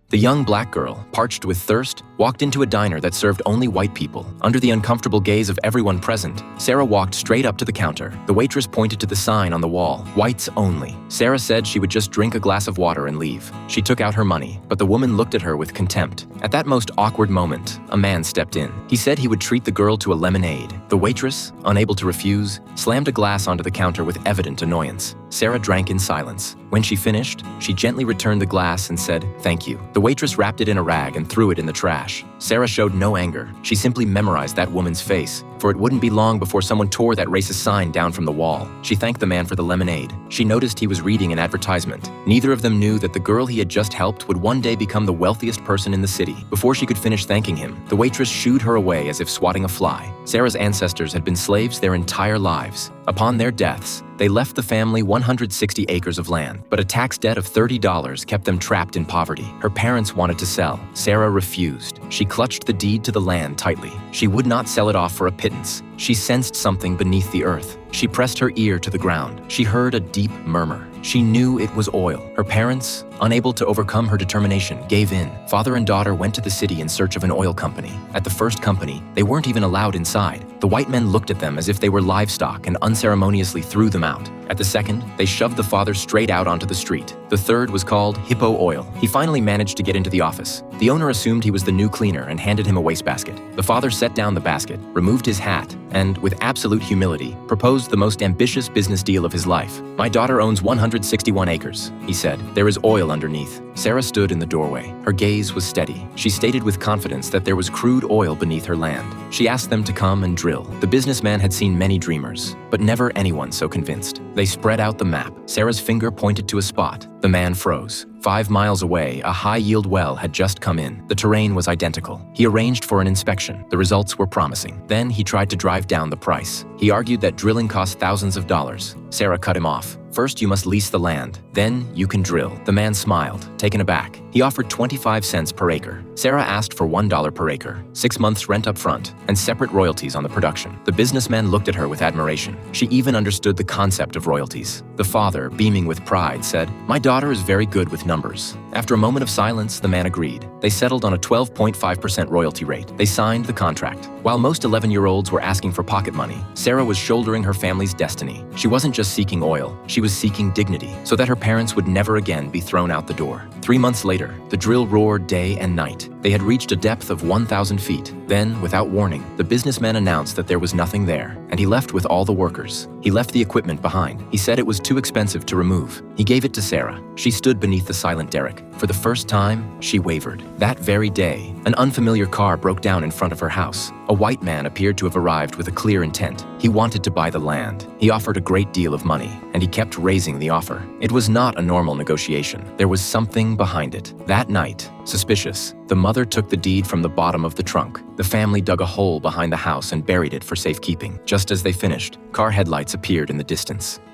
The young black girl, parched with thirst, walked into a diner that served only white people. Under the uncomfortable gaze of everyone present, Sarah walked straight up to the counter. The waitress pointed to the sign on the wall, "Whites only." Sarah said she would just drink a glass of water and leave. She took out her money, but the woman looked at her with contempt. At that most awkward moment, a man stepped in. He said he would treat the girl to a lemonade. The waitress, unable to refuse, slammed a glass onto the counter with evident annoyance. Sarah drank in silence. When she finished, she gently returned the glass and said, "Thank you." The waitress wrapped it in a rag and threw it in the trash. Sarah showed no anger. She simply memorized that woman's face, for it wouldn't be long before someone tore that racist sign down from the wall. She thanked the man for the lemonade. She noticed he was reading an advertisement. Neither of them knew that the girl he had just helped would one day become the wealthiest person in the city. Before she could finish thanking him, the waitress shooed her away as if swatting a fly. Sarah's ancestors had been slaves their entire lives. Upon their deaths, they left the family 160 acres of land, but a tax debt of $30 kept them trapped in poverty. Her parents wanted to sell. Sarah refused. She clutched the deed to the land tightly. She would not sell it off for a pittance. She sensed something beneath the earth. She pressed her ear to the ground. She heard a deep murmur. She knew it was oil. Her parents, unable to overcome her determination, gave in. Father and daughter went to the city in search of an oil company. At the first company, they weren't even allowed inside. The white men looked at them as if they were livestock and unceremoniously threw them out. At the second, they shoved the father straight out onto the street. The third was called Hippo Oil. He finally managed to get into the office. The owner assumed he was the new cleaner and handed him a wastebasket. The father set down the basket, removed his hat, and, with absolute humility, proposed the most ambitious business deal of his life. "My daughter owns 161 acres, he said. "There is oil underneath." Sarah stood in the doorway. Her gaze was steady. She stated with confidence that there was crude oil beneath her land. She asked them to come and drill. The businessman had seen many dreamers, but never anyone so convinced. They spread out the map. Sarah's finger pointed to a spot. The man froze. 5 miles away, a high-yield well had just come in. The terrain was identical. He arranged for an inspection. The results were promising. Then he tried to drive down the price. He argued that drilling cost thousands of dollars. Sarah cut him off. "First, you must lease the land. Then you can drill." The man smiled, taken aback. He offered 25 cents per acre. Sarah asked for $1 per acre, 6 months rent up front, and separate royalties on the production. The businessman looked at her with admiration. She even understood the concept of royalties. The father, beaming with pride, said, "My daughter is very good with numbers." After a moment of silence, the man agreed. They settled on a 12.5% royalty rate. They signed the contract. While most 11-year-olds were asking for pocket money, Sarah was shouldering her family's destiny. She wasn't just seeking oil, she was seeking dignity, so that her parents would never again be thrown out the door. 3 months later, the drill roared day and night. They had reached a depth of 1,000 feet. Then, without warning, the businessman announced that there was nothing there, and he left with all the workers. He left the equipment behind. He said it was too expensive to remove. He gave it to Sarah. She stood beneath the silent derrick. For the first time, she wavered. That very day, an unfamiliar car broke down in front of her house. A white man appeared to have arrived with a clear intent. He wanted to buy the land. He offered a great deal of money, and he kept raising the offer. It was not a normal negotiation. There was something behind it. That night, suspicious, the mother took the deed from the bottom of the trunk. The family dug a hole behind the house and buried it for safekeeping. Just as they finished, car headlights appeared in the distance.